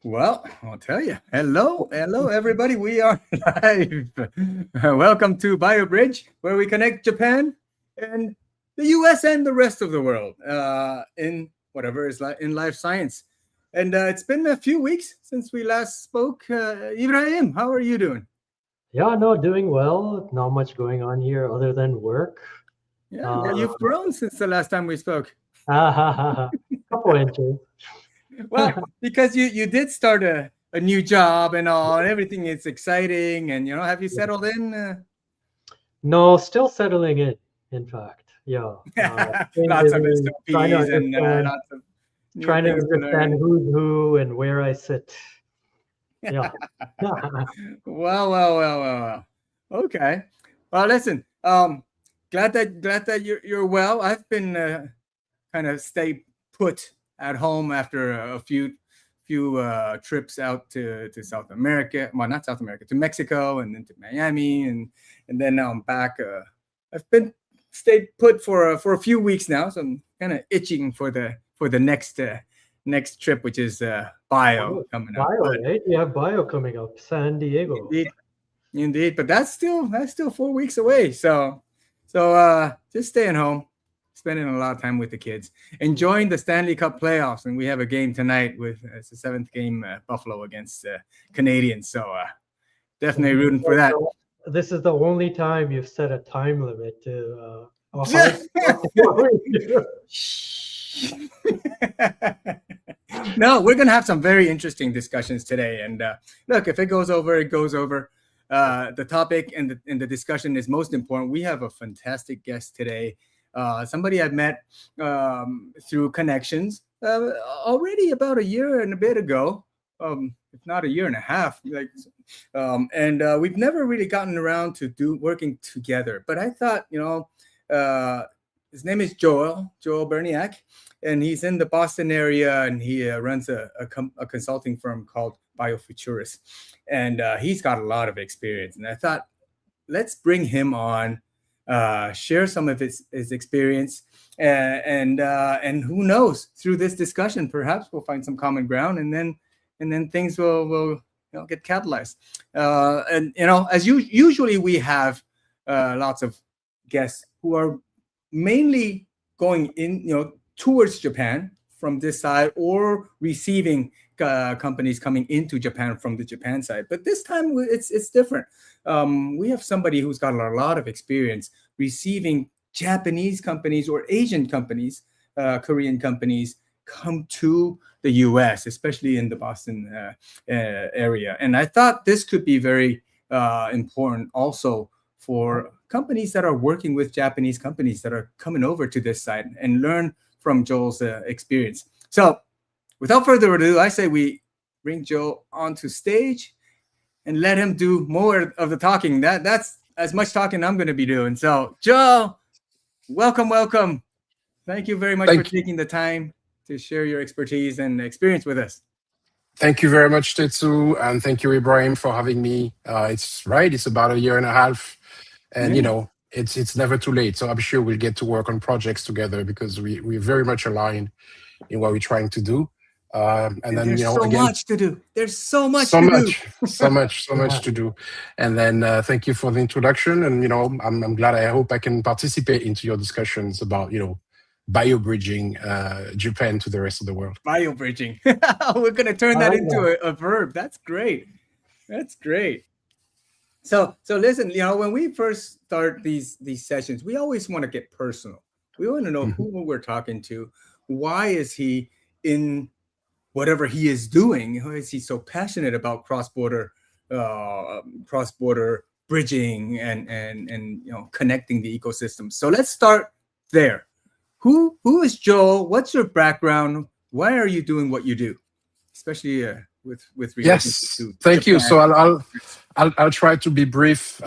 Well, I'll tell you. Hello, everybody. We are live. Welcome to BioBridge, where we connect Japan and the U.S. and the rest of the world in whatever is in life science. And it's been a few weeks since we last spoke. Ibrahim, how are you doing? Yeah, no, doing well. Not much going on here other than work. Yeah, Uh, you've grown since the last time we spoke. couple inches. Well, because you did start a new job and all, and everything is exciting. And have you settled in? No, still settling in fact. Yeah. Staying Lots of busy, SOPs and lots of new trying to things to understand learn. who's who and where I sit. Yeah. Well. Okay. Well, listen. Glad that you're well. I've been kind of stay put at home after a few trips out to South America. Well, not South America, to Mexico and then to Miami, and then now I'm back. I've been stayed put for a few weeks now, so I'm kind of itching for the next trip, which is bio coming up. Bio, But right? You have bio coming up, San Diego. indeed, but that's still 4 weeks away. So just staying home, spending a lot of time with the kids, enjoying the Stanley Cup playoffs, and we have a game tonight with it's the seventh game, Buffalo against Canadians. So definitely rooting for that. This is the only time you've set a time limit to a hard stop. No, we're gonna have some very interesting discussions today. And look, if it goes over, it goes over. The topic and the discussion is most important. We have a fantastic guest today. Somebody I've met through connections already about a year and a bit ago, if not a year and a half. And we've never really gotten around to working together. But I thought, his name is Joel Berniac, and he's in the Boston area, and he runs a consulting firm called BioFuturis, and he's got a lot of experience. And I thought, let's bring him on, share some of his experience, and who knows, through this discussion, perhaps we'll find some common ground, and then things will get catalyzed. And as usually we have lots of guests who are mainly going in, towards Japan from this side, or receiving companies coming into Japan from the Japan side. But this time it's different. We have somebody who's got a lot of experience receiving Japanese companies or Asian companies, Korean companies come to the U.S., especially in the Boston area. And I thought this could be very important also for companies that are working with Japanese companies that are coming over to this side and learn from Joel's experience. So without further ado, I say we bring Joel onto stage and let him do more of the talking. That's as much talking I'm going to be doing. So Joel, welcome. Thank you very much for taking the time to share your expertise and experience with us. Thank you very much, Tetsu, and thank you, Ibrahim, for having me. It's right; it's about a year and a half, and it's never too late. So I'm sure we'll get to work on projects together because we're very much aligned in what we're trying to do. And then there's so much to do. There's so much to do. And then thank you for the introduction. And I'm glad. I hope I can participate into your discussions about biobridging Japan to the rest of the world. Biobridging. We're going to turn that into a verb. That's great. So listen, when we first start these sessions, we always want to get personal. We want to know who we're talking to. Why is he in whatever he is doing? Why is he so passionate about cross-border bridging and connecting the ecosystem? So let's start there. Who is Joel? What's your background? Why are you doing what you do, especially with yes? Thank you. So I'll try to be brief.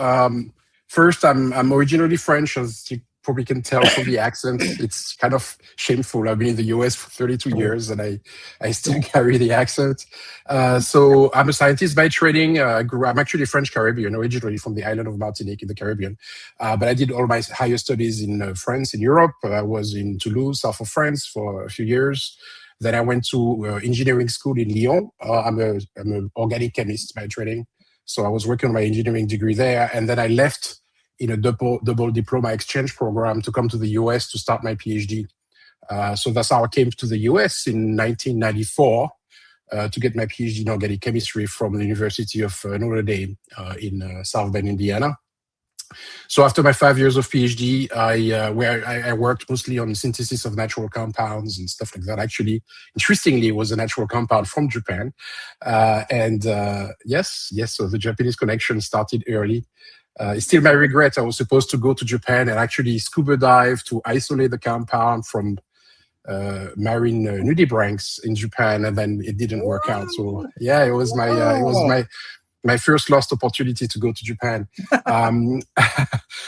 First, I'm originally French, as you probably can tell from the accent. It's kind of shameful. I've been in the US for 32 years, and I still carry the accent. So I'm a scientist by training. I'm actually French Caribbean, originally from the island of Martinique in the Caribbean. But I did all my higher studies in France, in Europe. I was in Toulouse, south of France, for a few years. Then I went to engineering school in Lyon. I'm an organic chemist by training. So I was working on my engineering degree there. And then I left in a double diploma exchange program to come to the US to start my PhD. So that's how I came to the US in 1994 to get my PhD in organic chemistry from the University of Notre Dame in South Bend, Indiana. So after my 5 years of PhD, I worked mostly on synthesis of natural compounds and stuff like that. Actually, interestingly, it was a natural compound from Japan. Yes, so the Japanese connection started early. It's still my regret. I was supposed to go to Japan and actually scuba dive to isolate the compound from marine nudibranchs in Japan, and then it didn't work out. So yeah, it was my first lost opportunity to go to Japan.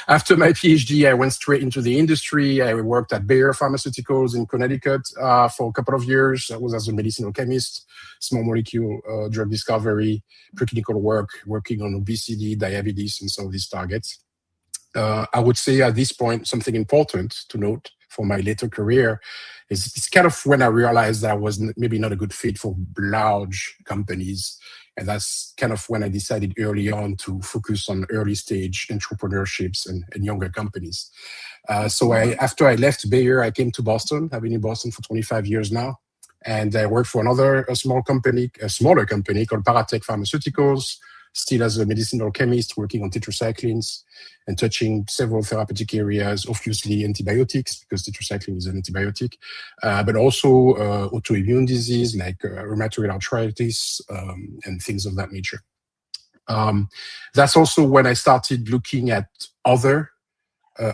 After my PhD, I went straight into the industry. I worked at Bayer Pharmaceuticals in Connecticut for a couple of years. I was as a medicinal chemist, small molecule drug discovery, preclinical work, working on obesity, diabetes, and some of these targets. I would say at this point, something important to note for my later career is it's kind of when I realized that I was maybe not a good fit for large companies. And that's kind of when I decided early on to focus on early stage entrepreneurships and younger companies. After I left Bayer, I came to Boston. I've been in Boston for 25 years now. And I worked for a smaller company called Biotech Pharmaceuticals, still as a medicinal chemist working on tetracyclines and touching several therapeutic areas, obviously antibiotics, because tetracycline is an antibiotic, but also autoimmune disease like rheumatoid arthritis and things of that nature. That's also when I started looking at other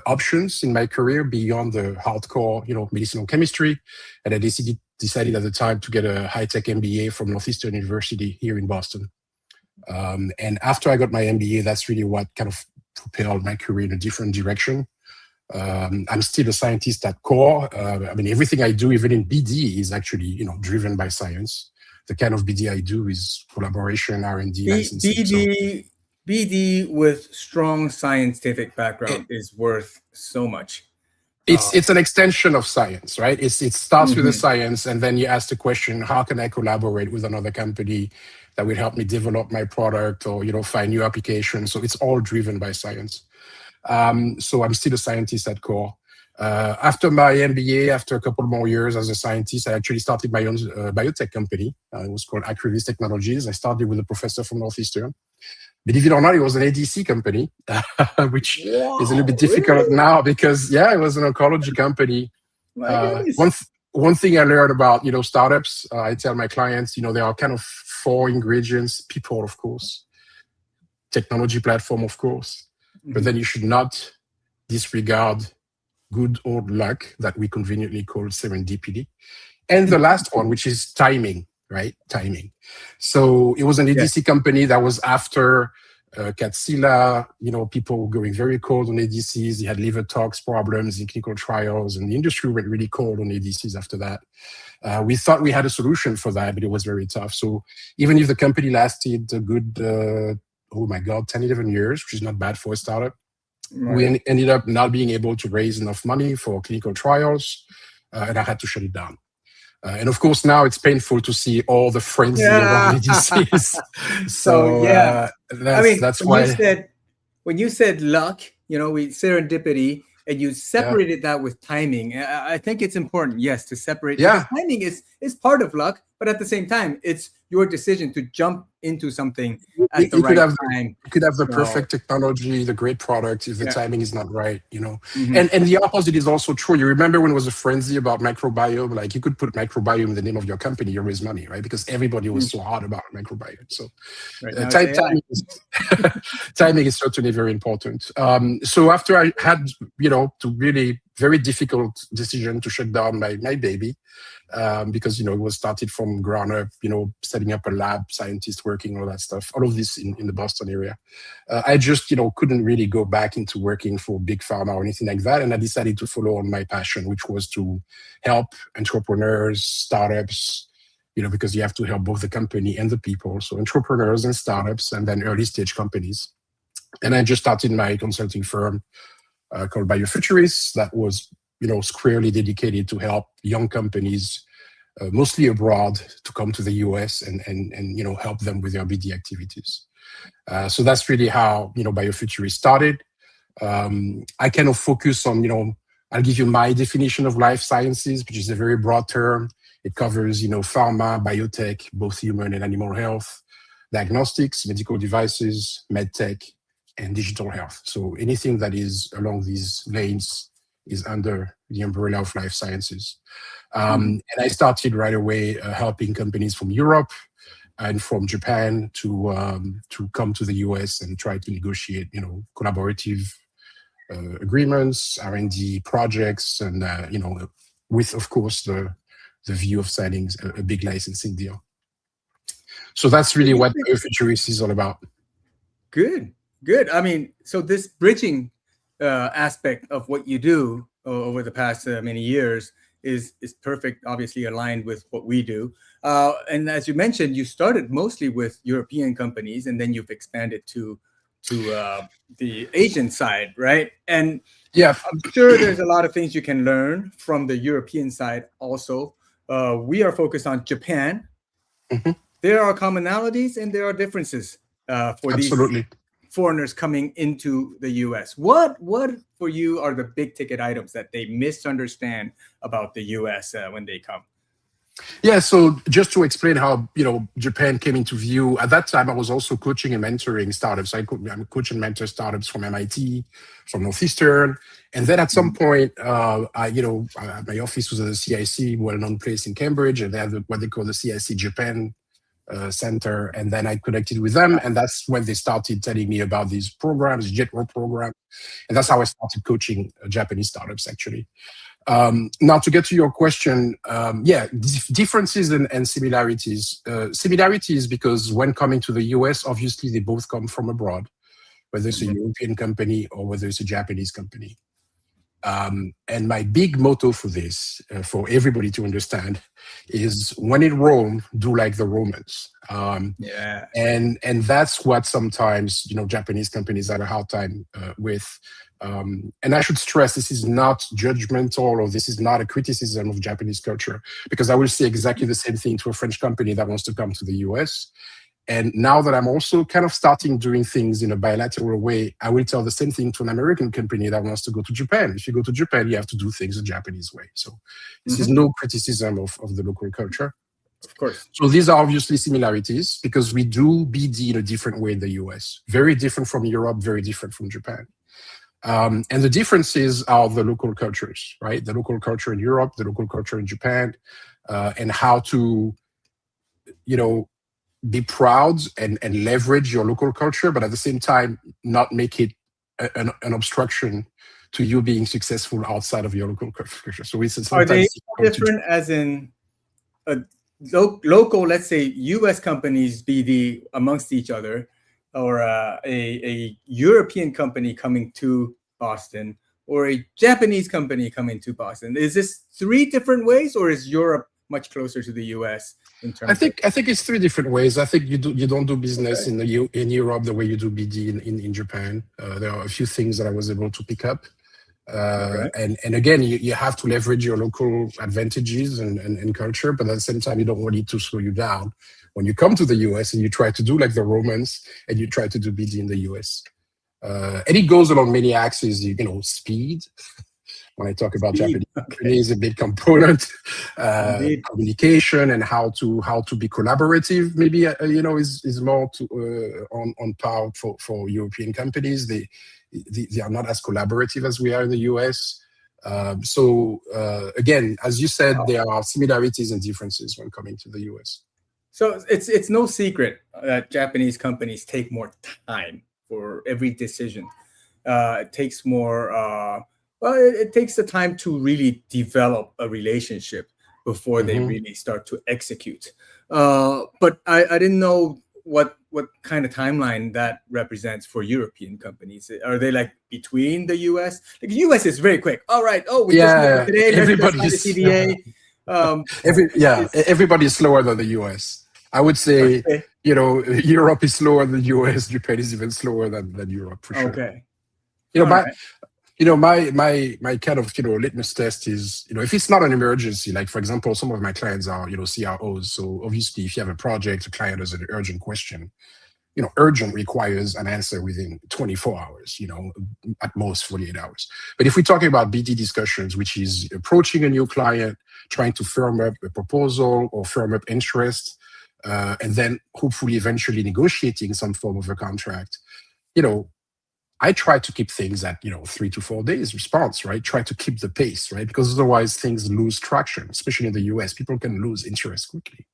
options in my career beyond the hardcore, medicinal chemistry. And I decided at the time to get a high-tech MBA from Northeastern University here in Boston. And after I got my MBA, that's really what kind of propelled my career in a different direction. I'm still a scientist at core. Everything I do, even in BD, is actually, driven by science. The kind of BD I do is collaboration, R&D, licensing. BD with strong scientific background is worth so much. It's an extension of science, right? It starts with the science, and then you ask the question, how can I collaborate with another company that will help me develop my product or, find new applications? So it's all driven by science. So I'm still a scientist at core. After my MBA, after a couple more years as a scientist, I actually started my own biotech company. It was called Acrylis Technologies. I started with a professor from Northeastern. Believe it or not, it was an ADC company, which is a little bit difficult now because, it was an oncology company. One thing I learned about, startups, I tell my clients, there are kind of 4 ingredients: people, of course, technology platform, of course, but then you should not disregard good old luck that we conveniently call serendipity. And the last one, which is timing. Right? Timing. So it was an ADC company that was after Katsila, people were going very cold on ADCs. They had liver tox problems in clinical trials, and the industry went really cold on ADCs after that. We thought we had a solution for that, but it was very tough. So even if the company lasted a good, 10, 11 years, which is not bad for a startup, we ended up not being able to raise enough money for clinical trials, and I had to shut it down. And of course, now it's painful to see all the frenzy around ADCs. That's why. When you said luck, serendipity, and you separated that with timing. I think it's important, yes, to separate. Yeah, timing is part of luck, but at the same time, it's your decision to jump into something at the right time. You could have the perfect technology, the great product, if the timing is not right, And the opposite is also true. You remember when it was a frenzy about microbiome? Like you could put microbiome in the name of your company, you raise money, right? Because everybody was so hard about microbiome. So timing is certainly very important. So after I had, to really very difficult decision to shut down my baby, because it was started from ground up, setting up a lab, scientists working, all that stuff, all of this in the Boston area. I just couldn't really go back into working for big pharma or anything like that, and I decided to follow on my passion, which was to help entrepreneurs, startups, because you have to help both the company and the people. So entrepreneurs and startups, and then early stage companies. And I just started my consulting firm called BioFuturis that was squarely dedicated to help young companies mostly abroad, to come to the US and help them with their BD activities. So that's really how BioFuturis started. I kind of focus on I'll give you my definition of life sciences, which is a very broad term. It covers pharma, biotech, both human and animal health, diagnostics, medical devices, medtech, and digital health. So anything that is along these lanes is under the umbrella of life sciences. And I started right away helping companies from Europe and from Japan to come to the US and try to negotiate, collaborative agreements, R&D projects, and with, of course, the view of signing a big licensing deal. So that's really what BioFuturis is all about. Good. I mean, so this bridging aspect of what you do over the past many years is perfect, obviously aligned with what we do. And as you mentioned, you started mostly with European companies, and then you've expanded to the Asian side, right? And yeah, I'm sure there's a lot of things you can learn from the European side also. We are focused on Japan. Mm-hmm. There are commonalities and there are differences for Absolutely. these foreigners coming into the US. What for you are the big ticket items that they misunderstand about the US when they come? Yeah, so just to explain how Japan came into view, at that time I was also coaching and mentoring startups. I'm coach and mentor startups from MIT, from Northeastern, and then at some point, my office was at the CIC, well-known place in Cambridge, and they had what they call the CIC Japan Center, and then I connected with them, and that's when they started telling me about these programs, JETRO program, and that's how I started coaching Japanese startups actually. Now, to get to your question, differences and similarities. Similarities because when coming to the US, obviously they both come from abroad, whether it's a European company or whether it's a Japanese company. And my big motto for this, for everybody to understand, is when in Rome, do like the Romans. And that's what sometimes Japanese companies have a hard time with. And I should stress, this is not judgmental or this is not a criticism of Japanese culture, because I will say exactly the same thing to a French company that wants to come to the US. And now that I'm also kind of starting doing things in a bilateral way, I will tell the same thing to an American company that wants to go to Japan. If you go to Japan, you have to do things the Japanese way. So this is no criticism of the local culture. Of course. So these are obviously similarities because we do BD in a different way in the US. Very different from Europe, very different from Japan. And the differences are the local cultures, right? The local culture in Europe, the local culture in Japan, and how to, be proud and leverage your local culture, but at the same time, not make it an obstruction to you being successful outside of your local culture. So it's sometimes are they different as in a local, let's say, US companies BD amongst each other, or a European company coming to Boston, or a Japanese company coming to Boston? Is this three different ways, or is Europe much closer to the US in terms I think it's three different ways. I think you don't do business in Europe the way you do BD in Japan. There are a few things that I was able to pick up. And again, you have to leverage your local advantages and culture, but at the same time, you don't want it to slow you down when you come to the US and you try to do like the Romans and you try to do BD in the US. And it goes along many axes, speed. When I talk about Japanese companies, a big component, communication and how to be collaborative. Maybe is more on par for European companies. They are not as collaborative as we are in the US. So again, as you said, there are similarities and differences when coming to the US. So it's no secret that Japanese companies take more time for every decision. It takes more. It takes the time to really develop a relationship before they really start to execute. But I didn't know what kind of timeline that represents for European companies. Are they like between the US? Like the US is very quick. All right. Oh, we just met today. Everybody's CDA. Everybody's slower than the US. I would say, Europe is slower than the US. Japan is even slower than Europe for sure. Okay. my kind of litmus test is, if it's not an emergency, like for example, some of my clients are CROs. So obviously, if you have a project, a client has an urgent question, urgent requires an answer within 24 hours, at most 48 hours. But if we're talking about BD discussions, which is approaching a new client, trying to firm up a proposal or firm up interest, and then hopefully eventually negotiating some form of a contract, I try to keep things at 3 to 4 days response, right? Try to keep the pace, right? Because otherwise things lose traction, especially in the US. People can lose interest quickly.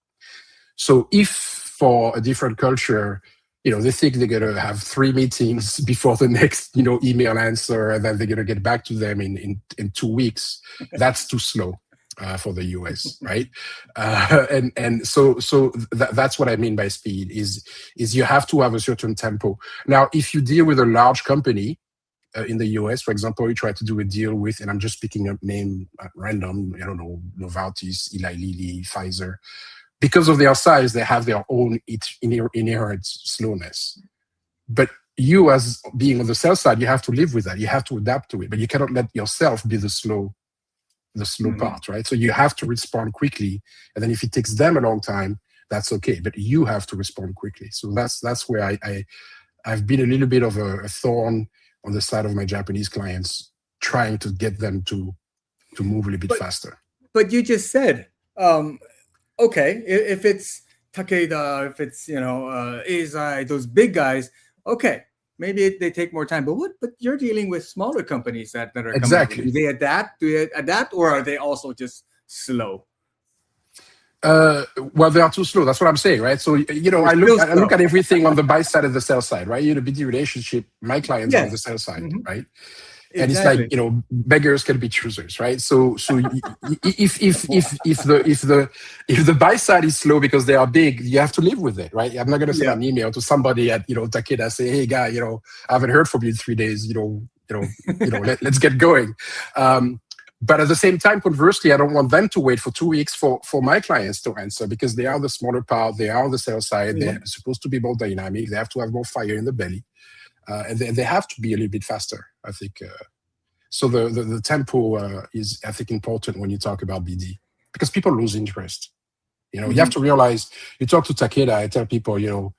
So if for a different culture, they think they're gonna have 3 meetings before the next email answer, and then they're gonna get back to them in 2 weeks, that's too slow. For the US, right? And so that's what I mean by speed is you have to have a certain tempo. Now, if you deal with a large company in the US, for example, you try to do a deal with, and I'm just picking up name at random, I don't know, Novartis, Eli Lilly, Pfizer, because of their size, they have their own inherent slowness. But you, as being on the sales side, you have to live with that. You have to adapt to it, but you cannot let yourself be the slow part, right? So you have to respond quickly, and then if it takes them a long time, that's okay. But you have to respond quickly. So that's where I've been a little bit of a thorn on the side of my Japanese clients, trying to get them to move a little bit faster. But you just said, okay, if it's Takeda, if it's Eisai, those big guys, okay. Maybe they take more time, but you're dealing with smaller companies that are exactly. Coming. Do they adapt, or are they also just slow? Well, they are too slow. That's what I'm saying, right? So I look at everything on the buy side and the sell side, right? BD relationship, my clients are on the sell side, right? And exactly. It's like beggars can be choosers, right? So if the buy side is slow because they are big, you have to live with it, right? I'm not going to send an email to somebody at Takeda say, hey guy, I haven't heard from you in 3 days, let's get going. But at the same time, conversely, I don't want them to wait for 2 weeks for my clients to answer, because they are the smaller part, they are on the sales side, they're supposed to be more dynamic, they have to have more fire in the belly. And they have to be a little bit faster, I think. So the tempo is, I think, important when you talk about BD, because people lose interest. You have to realize, you talk to Takeda, I tell people, to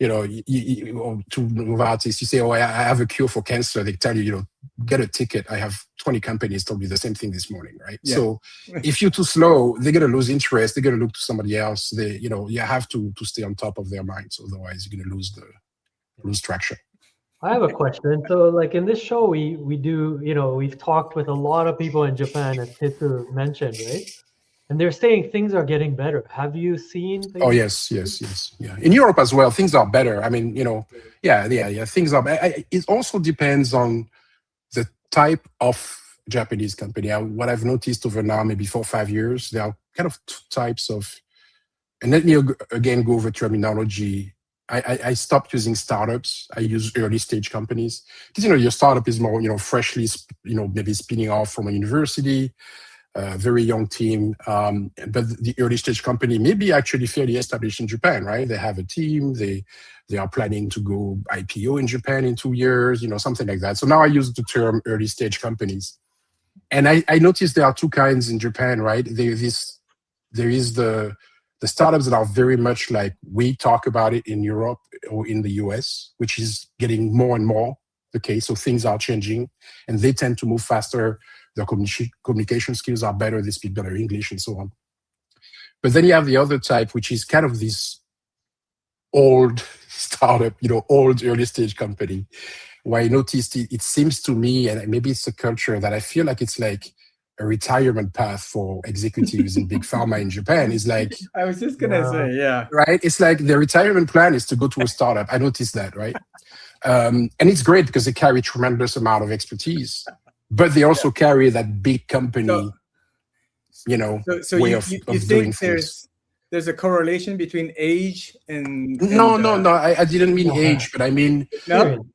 Novartis, you say, oh, I have a cure for cancer. They tell you, get a ticket. I have 20 companies told me the same thing this morning, right? Yeah. So if you're too slow, they're going to lose interest. They're going to look to somebody else. You have to stay on top of their minds. Otherwise, you're going to lose traction. I have a question. So like in this show, we do, we've talked with a lot of people in Japan, as Tetsu mentioned, right? And they're saying things are getting better. Have you seen things? Oh, yes. Yeah. In Europe as well, things are better. I mean, things are better. It also depends on the type of Japanese company. What I've noticed over now, maybe 4 or 5 years, there are kind of 2 types of, and let me again go over terminology. I stopped using startups. I use early stage companies, because your startup is more freshly maybe spinning off from a university, very young team. But the early stage company may be actually fairly established in Japan, right? They have a team. They are planning to go IPO in Japan in 2 years, something like that. So now I use the term early stage companies, and I noticed there are 2 kinds in Japan, right? There is the startups that are very much like we talk about it in Europe or in the US, which is getting more and more the case. So things are changing, and they tend to move faster. Their communication skills are better. They speak better English and so on. But then you have the other type, which is kind of this old startup, old early stage company, where I noticed it seems to me, and maybe it's a culture, that I feel like it's like a retirement path for executives in big pharma in Japan. Is like, I was just gonna say, yeah, right. It's like the retirement plan is to go to a startup. I noticed that, right? And it's great because they carry tremendous amount of expertise, but they also carry that big company, way of doing things. There's a correlation between age and no. I didn't mean age, but I mean no.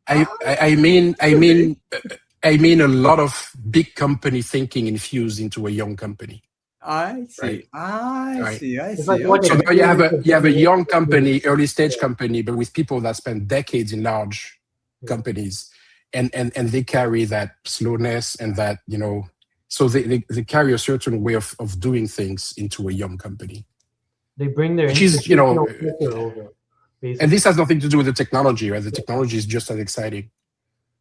I mean a lot of big company thinking infused into a young company. I see. Right? I see. Okay. So now you have a young company, early stage company, but with people that spend decades in large companies, and they carry that slowness and that, so they carry a certain way of doing things into a young company. They bring their which is, institutional culture over, basically. And this has nothing to do with the technology, right? The technology is just as exciting,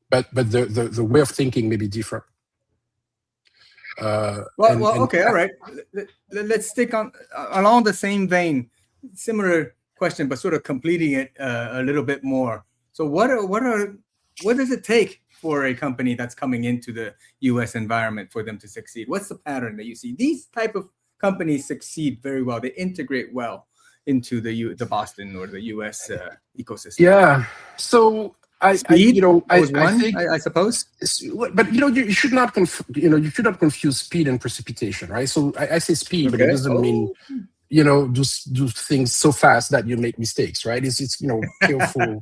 but the way of thinking may be different. Okay, all right. Let's stick on along the same vein, similar question, but sort of completing it a little bit more. So what does it take for a company that's coming into the U.S. environment for them to succeed? What's the pattern that you see? These type of companies succeed very well. They integrate well into the Boston or the U.S. ecosystem. Yeah. So I think, I suppose. But you should not confuse speed and precipitation, right? So I say speed, but it doesn't mean do things so fast that you make mistakes, right? It's careful,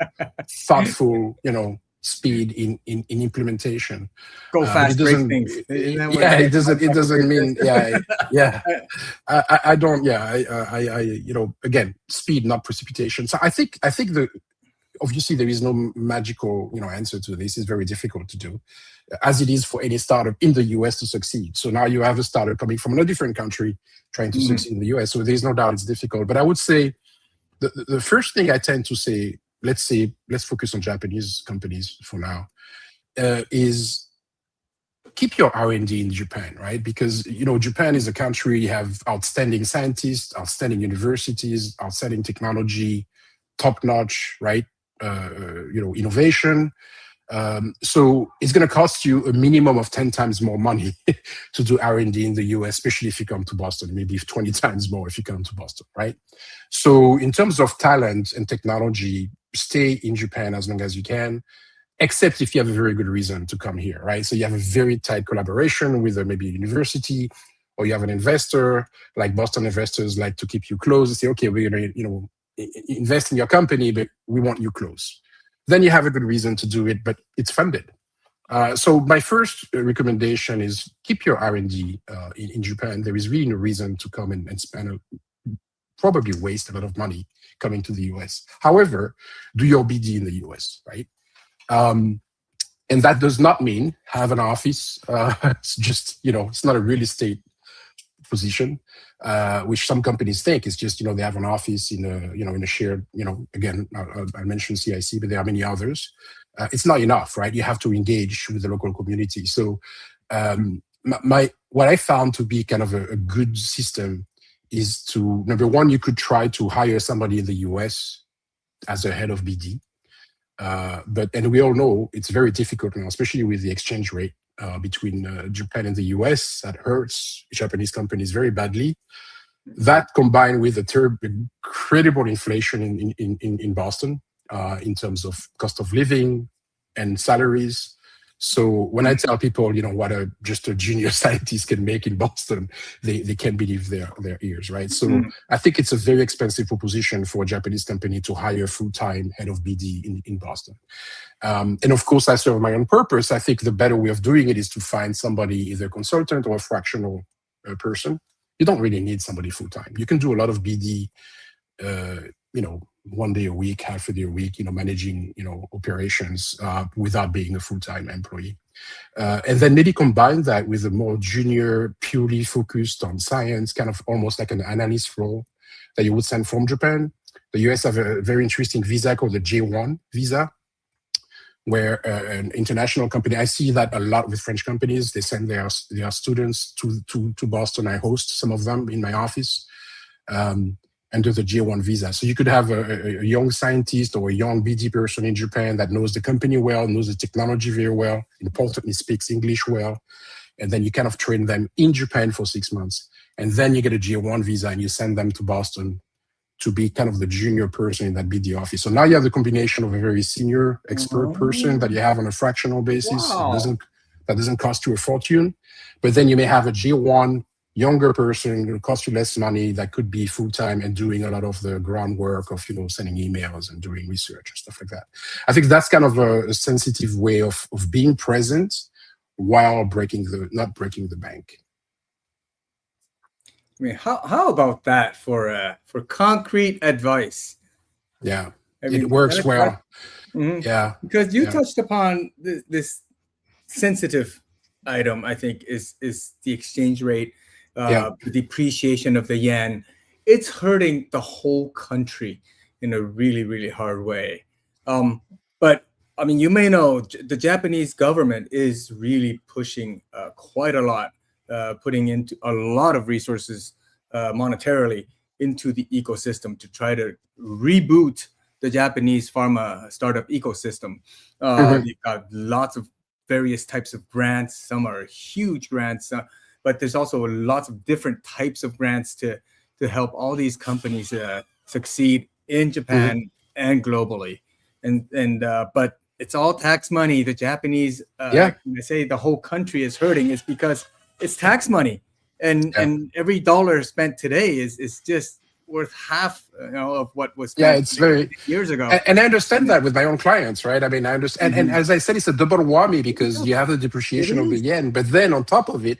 thoughtful, speed in implementation. Go fast, break things. It doesn't mean I don't again, speed, not precipitation. So I think obviously there is no magical answer to this. It's very difficult to do, as it is for any startup in the US to succeed. So now you have a startup coming from a different country trying to succeed in the US. So there's no doubt it's difficult. But I would say the first thing I tend to say, let's focus on Japanese companies for now, is keep your R&D in Japan, right? Because Japan is a country, you have outstanding scientists, outstanding universities, outstanding technology, top-notch, right? Innovation. So it's going to cost you a minimum of 10 times more money to do R&D in the US, especially if you come to Boston, maybe 20 times more if you come to Boston, right? So in terms of talent and technology, stay in Japan as long as you can, except if you have a very good reason to come here, right? So you have a very tight collaboration with maybe a university, or you have an investor, like Boston investors like to keep you close and say, okay, we're going to, invest in your company, but we want you close. Then you have a good reason to do it, but it's funded. So my first recommendation is keep your R&D in Japan. There is really no reason to come and spend probably waste a lot of money coming to the US. However, do your BD in the US, right? And that does not mean have an office. It's just, it's not a real estate position, which some companies think is just, they have an office in a shared, again, I mentioned CIC, but there are many others. It's not enough, right? You have to engage with the local community. So what I found to be kind of a good system is to, number one, you could try to hire somebody in the US as a head of BD. And we all know it's very difficult now, especially with the exchange rate between Japan and the US. That hurts Japanese companies very badly. That combined with the incredible inflation in Boston in terms of cost of living and salaries. So when I tell people, what just a junior scientist can make in Boston, they can't believe their ears, right? So I think it's a very expensive proposition for a Japanese company to hire a full-time head of BD in Boston. And of course, I serve my own purpose. I think the better way of doing it is to find somebody, either a consultant or a fractional person. You don't really need somebody full-time. You can do a lot of BD, 1 day a week, half a day a week, managing, operations without being a full-time employee. And then maybe combine that with a more junior, purely focused on science, kind of almost like an analyst role that you would send from Japan. The US have a very interesting visa called the J1 visa, where an international company, I see that a lot with French companies, they send their students to Boston. I host some of them in my office. Under the J1 visa. So you could have a young scientist or a young BD person in Japan that knows the company well, knows the technology very well, importantly speaks English well, and then you kind of train them in Japan for 6 months. And then you get a J1 visa and you send them to Boston to be kind of the junior person in that BD office. So now you have the combination of a very senior expert person that you have on a fractional basis. Wow. That doesn't cost you a fortune. But then you may have a J1 younger person, it will cost you less money, that could be full-time and doing a lot of the groundwork of, sending emails and doing research and stuff like that. I think that's kind of a sensitive way of being present while not breaking the bank. I mean, how about that for concrete advice? Yeah, it works well. Mhm. Yeah. Because you Yeah. touched upon this sensitive item, I think, is the exchange rate, Yeah. the depreciation of the yen. It's hurting the whole country in a really, really hard way. But I mean, you may know the Japanese government is really pushing quite a lot, putting into a lot of resources monetarily into the ecosystem to try to reboot the Japanese pharma startup ecosystem. Mhm. They've got lots of various types of grants. Some are huge grants, but there's also lots of different types of grants to help all these companies succeed in Japan and globally. And but it's all tax money. The Japanese, Yeah. when I say the whole country is hurting, is because it's tax money, and Yeah. every dollar spent today is just worth half, of what was Yeah, spent it's very, years ago. and I understand that with my own clients, right? I mean, I understand, and Mhm. as I said, it's a double whammy because you have the depreciation It of the is. yen, but then on top of it,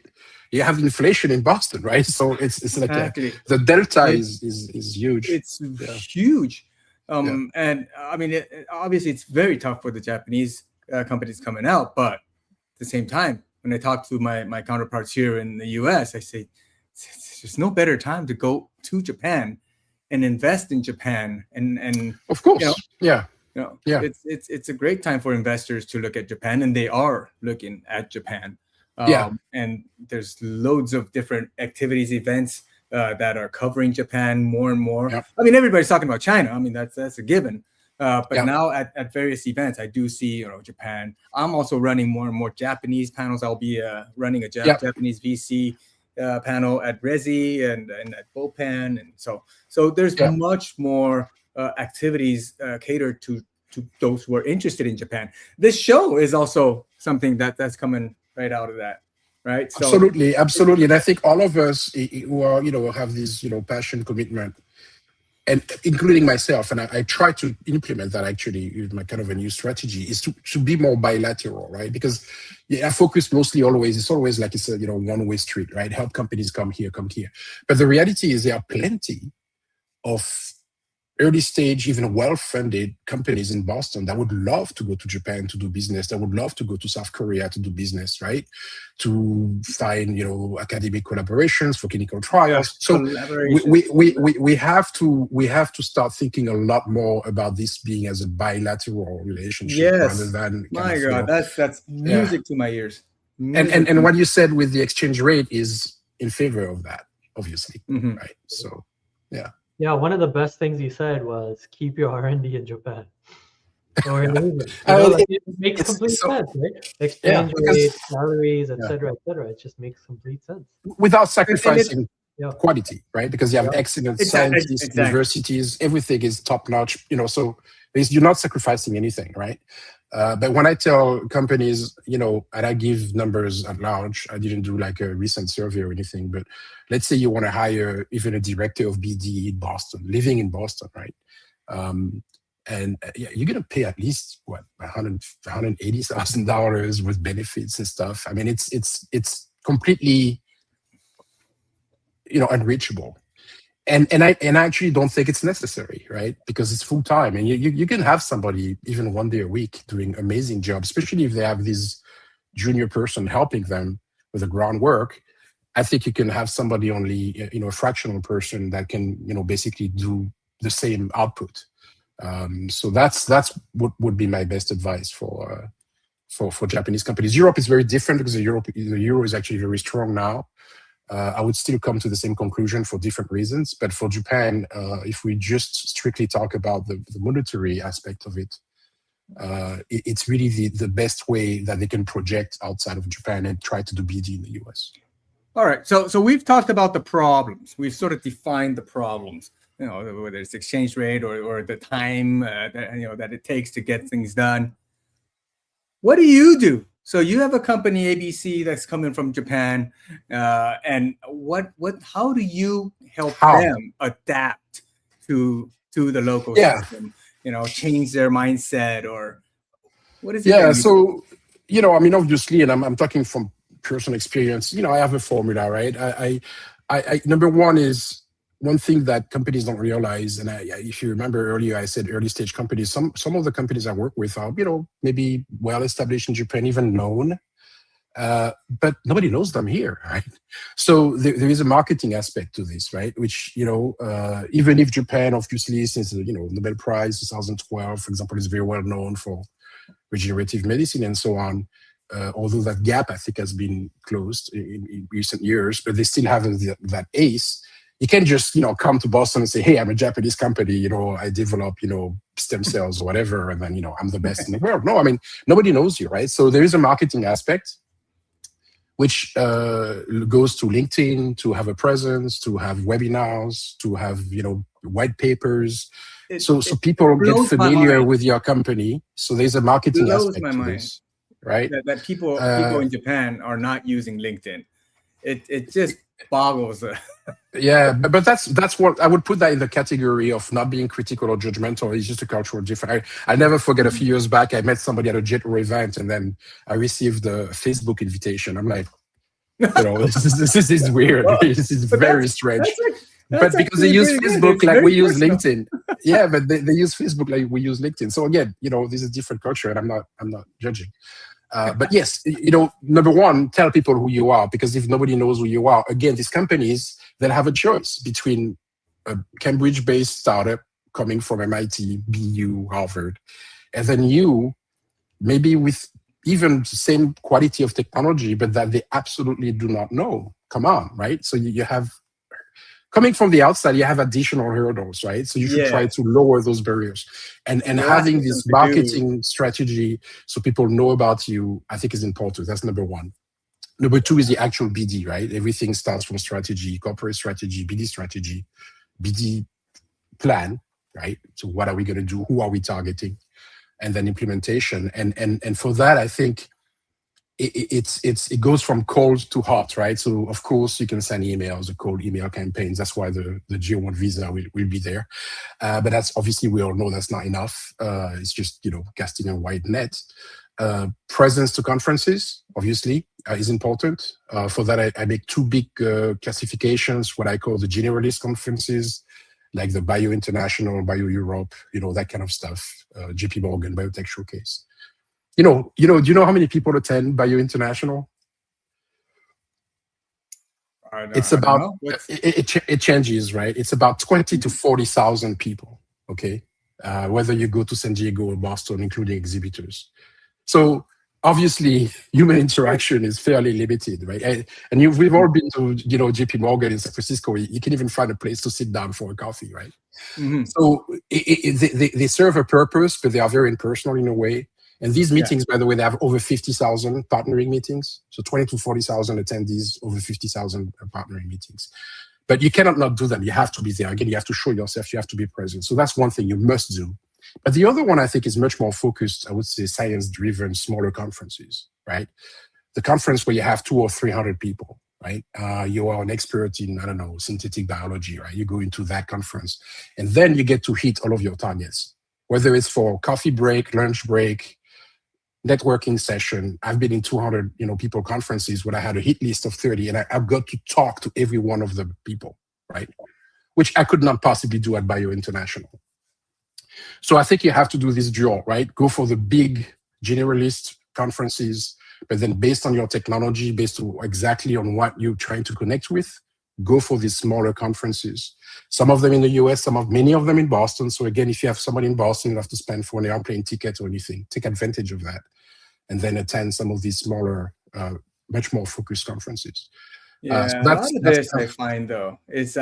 you have inflation in Boston, right? So it's like Exactly. the delta It- is huge. It's Yeah. huge. Yeah. And I mean, obviously, it's very tough for the Japanese companies coming out. But at the same time, when I talk to my counterparts here in the US, I say, there's no better time to go to Japan and invest in Japan. And Of course. Yeah. Yeah. it's a great time for investors to look at Japan, and they are looking at Japan. Yeah. And there's loads of different activities, events that are covering Japan more and more. Yeah. I mean, everybody's talking about China. I mean, that's a given. But Yeah. now at various events, I do see Japan. I'm also running more and more Japanese panels. I'll be running a Yeah. Japanese VC panel at Resi and at Bopan, and so there's Yeah. much more activities catered to those who are interested in Japan. This show is also something that's coming right out of that, right? So Absolutely, absolutely, and I think all of us who are have this passion, commitment, and including myself, and I try to implement that actually with my kind of a new strategy is to be more bilateral, right? Because I focus mostly always, it's always like it's a one-way street, right? Help companies come here, but the reality is there are plenty of early stage, even well-funded companies in Boston that would love to go to Japan to do business, that would love to go to South Korea to do business, right? To find, academic collaborations for clinical trials. So we have to start thinking a lot more about this being as a bilateral relationship rather yes, than my God, that's music to my ears. And what you said with the exchange rate is in favor of that, obviously, Mhm. right? So, yeah. Yeah, one of the best things you said was keep your R&D in Japan or in Asia. Like it makes complete sense, right? Exchange rate, salaries, etc., etc. It just makes complete sense without sacrificing quality, right? Because you have excellent scientists, exactly. universities, everything is top notch. So you're not sacrificing anything, right? But when I tell companies, and I give numbers at large, I didn't do like a recent survey or anything, but let's say you want to hire even a director of BD in Boston, living in Boston, right? And you're going to pay at least what, $180,000 with benefits and stuff. I mean, it's completely, unreachable. And I actually don't think it's necessary, right? Because it's full time, and you can have somebody even 1 day a week doing amazing job, especially if they have this junior person helping them with the groundwork. I think you can have somebody only, a fractional person that can, basically do the same output. So that's what would be my best advice for Japanese companies. Europe is very different because the euro is actually very strong now. I would still come to the same conclusion for different reasons. But for Japan, if we just strictly talk about the monetary aspect of it, it's really the best way that they can project outside of Japan and try to do BD in the US. All right. So we've talked about the problems. We've sort of defined the problems, whether it's exchange rate or the time that it takes to get things done. What do you do? So you have a company, ABC, that's coming from Japan, and how do you help them adapt to the local system? Change their mindset, or what is it? Yeah. So I mean, obviously, and I'm talking from personal experience. I have a formula, right? I number one is one thing that companies don't realize, and if you remember earlier, I said early stage companies. Some of the companies I work with are, maybe well established in Japan, even known, but nobody knows them here, right? So there is a marketing aspect to this, right? Which even if Japan, obviously, since Nobel Prize 2012, for example, is very well known for regenerative medicine and so on. Although that gap, I think, has been closed in recent years, but they still have that ace. You can't just, come to Boston and say, hey, I'm a Japanese company, I develop, stem cells or whatever, and then, I'm the best in the world. No, I mean, nobody knows you, right? So there is a marketing aspect, which goes to LinkedIn, to have a presence, to have webinars, to have, white papers. So people get familiar with your company. So there's a marketing aspect to this. Right, that people in Japan are not using LinkedIn. It just boggles. Yeah, but that's what I would put that in the category of not being critical or judgmental. It's just a cultural difference. I never forget a few years back, I met somebody at a JETRO event, and then I received a Facebook invitation. I'm like, this is weird. Well, this is very strange. But because they use Facebook like we use LinkedIn. Yeah, but they use Facebook like we use LinkedIn. So again, this is a different culture, and I'm not judging. But yes, number one, tell people who you are, because if nobody knows who you are, again, these companies, they'll have a choice between a Cambridge-based startup coming from MIT, BU, Harvard, and then you, maybe with even the same quality of technology, but that they absolutely do not know. Come on, right? So you have, coming from the outside, you have additional hurdles, right? So you should try to lower those barriers. And having this marketing strategy so people know about you, I think is important. That's number one. Number two is the actual BD, right? Everything starts from strategy, corporate strategy, BD plan, right? So what are we going to do? Who are we targeting? And then implementation. And for that, I think it goes from cold to hot, right? So of course you can send emails, the cold email campaigns. That's why the G1 visa will be there. But that's obviously, we all know that's not enough. It's just, casting a wide net. Presence to conferences, obviously, is important. For that, I make two big classifications, what I call the generalist conferences, like the Bio International, Bio Europe, that kind of stuff, JP Morgan, Biotech Showcase. Do you know how many people attend Bio International? It's about, it changes, right? It's about 20 to 40,000 people, okay? Whether you go to San Diego or Boston, including exhibitors. So obviously, human interaction is fairly limited, right? And we've all been to, JP Morgan in San Francisco. You can even find a place to sit down for a coffee, right? Mm-hmm. So they serve a purpose, but they are very impersonal in a way. And these meetings, by the way, they have over 50,000 partnering meetings. So 20 to 40,000 attendees, over 50,000 partnering meetings. But you cannot not do them. You have to be there. Again, you have to show yourself. You have to be present. So that's one thing you must do. But the other one, I think, is much more focused, I would say, science-driven, smaller conferences, right? The conference where you have 200 or 300 people, right? You are an expert in, I don't know, synthetic biology, right? You go into that conference. And then you get to hit all of your targets, whether it's for coffee break, lunch break, networking session. I've been in 200, people conferences where I had a hit list of 30, and I've got to talk to every one of the people, right? Which I could not possibly do at Bio International. So I think you have to do this dual, right? Go for the big generalist conferences, but then based on your technology, based on exactly on what you're trying to connect with, go for these smaller conferences. Some of them in the US, many of them in Boston. So again, if you have somebody in Boston, you have to spend for an airplane ticket or anything, take advantage of that, and then attend some of these smaller, much more focused conferences. Yeah, so a lot of this I find though is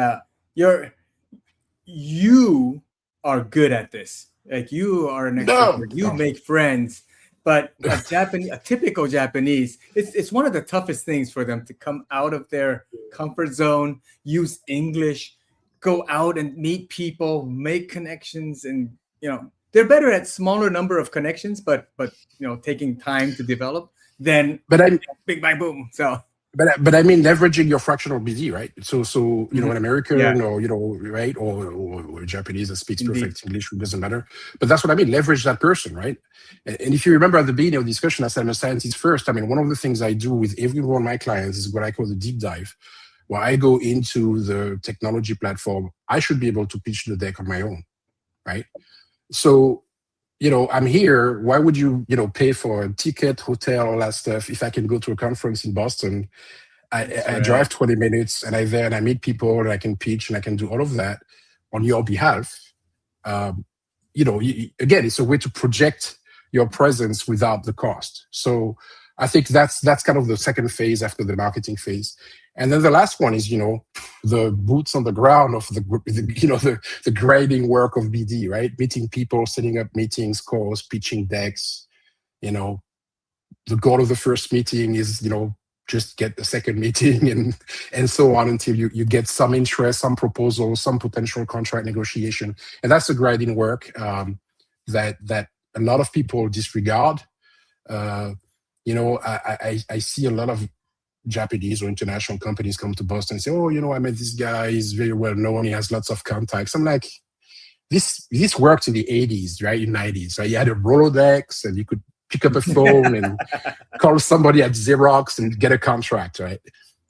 you are good at this. Like, you are an expert. You make friends. But a typical Japanese, it's one of the toughest things for them to come out of their comfort zone, use English, go out and meet people, make connections, and they're better at smaller number of connections, but taking time to develop than big bang boom. So. But I mean, leveraging your fractional BD, right? So an American or right, or Japanese that speaks perfect English, it doesn't matter. But that's what I mean. Leverage that person, right? And if you remember at the beginning of the discussion, I said I'm a scientist first. I mean, one of the things I do with every one of my clients is what I call the deep dive, where I go into the technology platform, I should be able to pitch the deck on my own, right? So, I'm here. Why would you, pay for a ticket, hotel, all that stuff if I can go to a conference in Boston? I drive 20 minutes and I meet people and I can pitch and I can do all of that on your behalf. Again, it's a way to project your presence without the cost. So I think that's kind of the second phase after the marketing phase. And then the last one is, the boots on the ground of the grading work of BD, right? Meeting people, setting up meetings, calls, pitching decks. The goal of the first meeting is, just get the second meeting and so on until you get some interest, some proposals, some potential contract negotiation. And that's the grading work that a lot of people disregard. I see a lot of Japanese or international companies come to Boston and say, I met this guy, he's very well known, he has lots of contacts. I'm like, this worked in the 80s, right? In 90s, right? You had a Rolodex and you could pick up a phone and call somebody at Xerox and get a contract, right?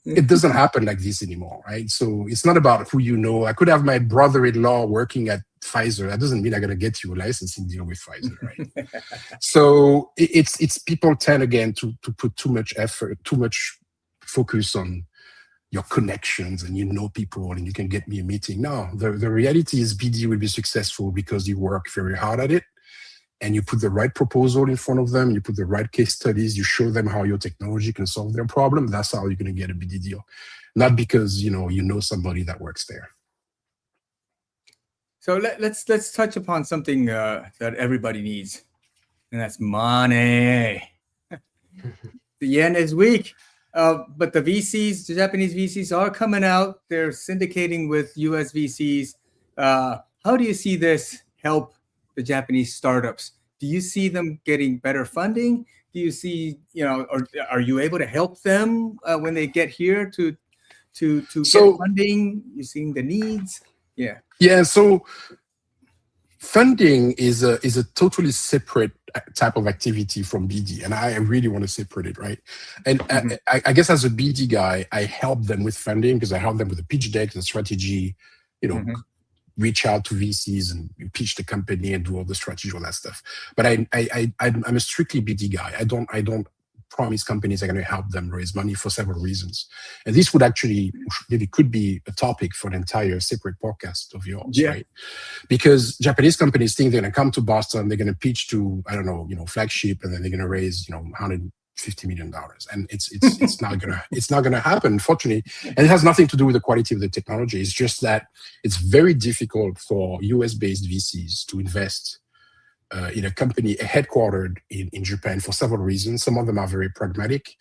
It doesn't happen like this anymore, right? So it's not about who you know. I could have my brother-in-law working at Pfizer. That doesn't mean I'm going to get you a licensing deal with Pfizer, right? So it's people tend, again, to put too much effort, too much focus on your connections and people and you can get me a meeting. No, the reality is BD will be successful because you work very hard at it and you put the right proposal in front of them, you put the right case studies, you show them how your technology can solve their problem. That's how you're going to get a BD deal. Not because, you know somebody that works there. So let's touch upon something that everybody needs, and that's money. The yen is weak. But the VCs, the Japanese VCs are coming out. They're syndicating with US VCs. How do you see this help the Japanese startups? Do you see them getting better funding? Do you see, or are you able to help them when they get here to get funding? You seeing the needs? Yeah. Yeah. So funding is a totally separate type of activity from BD, and I really want to separate it, right? And I guess as a BD guy, I help them with funding because I help them with the pitch deck, the strategy, reach out to VCs and pitch the company and do all the strategy, all that stuff. But I'm a strictly BD guy. I don't promise companies are going to help them raise money for several reasons. And this would actually maybe could be a topic for an entire separate podcast of yours, right? Because Japanese companies think they're going to come to Boston, they're going to pitch to, I don't know, flagship, and then they're going to raise, $150 million. And it's not going to happen, unfortunately. And it has nothing to do with the quality of the technology. It's just that it's very difficult for US-based VCs to invest in a company headquartered in Japan for several reasons. Some of them are very pragmatic.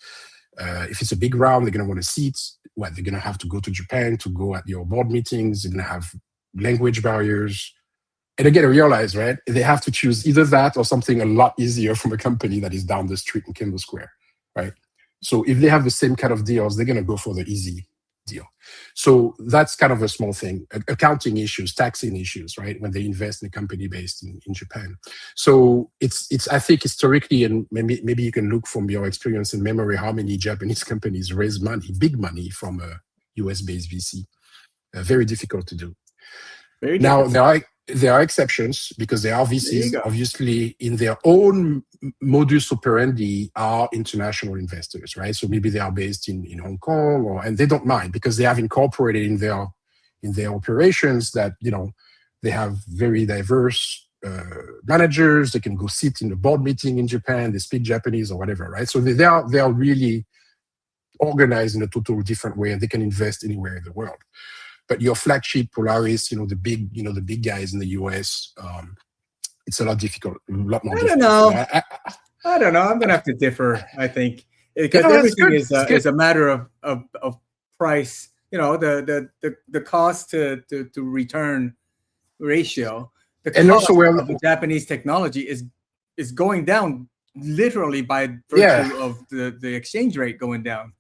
If it's a big round, they're going to want a seat. They're going to have to go to Japan to go at your board meetings. They're going to have language barriers. And again, I realize, right, they have to choose either that or something a lot easier from a company that is down the street in Kendall Square, right? So if they have the same kind of deals, they're going to go for the easy deal. So that's kind of a small thing. Accounting issues, taxing issues, right? When they invest in a company based in Japan. So it's I think historically, and maybe you can look from your experience and memory how many Japanese companies raise money, big money from a US-based VC. Very difficult to do. Now there are exceptions because there are VCs obviously in their own modus operandi are international investors, right? So maybe they are based in Hong Kong and they don't mind because they have incorporated in their operations that, they have very diverse managers. They can go sit in a board meeting in Japan, they speak Japanese or whatever, right? So they are really organized in a totally different way and they can invest anywhere in the world. But your flagship Polaris, the big guys in the US, it's a lot more difficult. I don't know. I'm gonna have to differ. I think because everything is a matter of price. The cost to return ratio. The cost of the Japanese technology is going down literally by virtue of the exchange rate going down.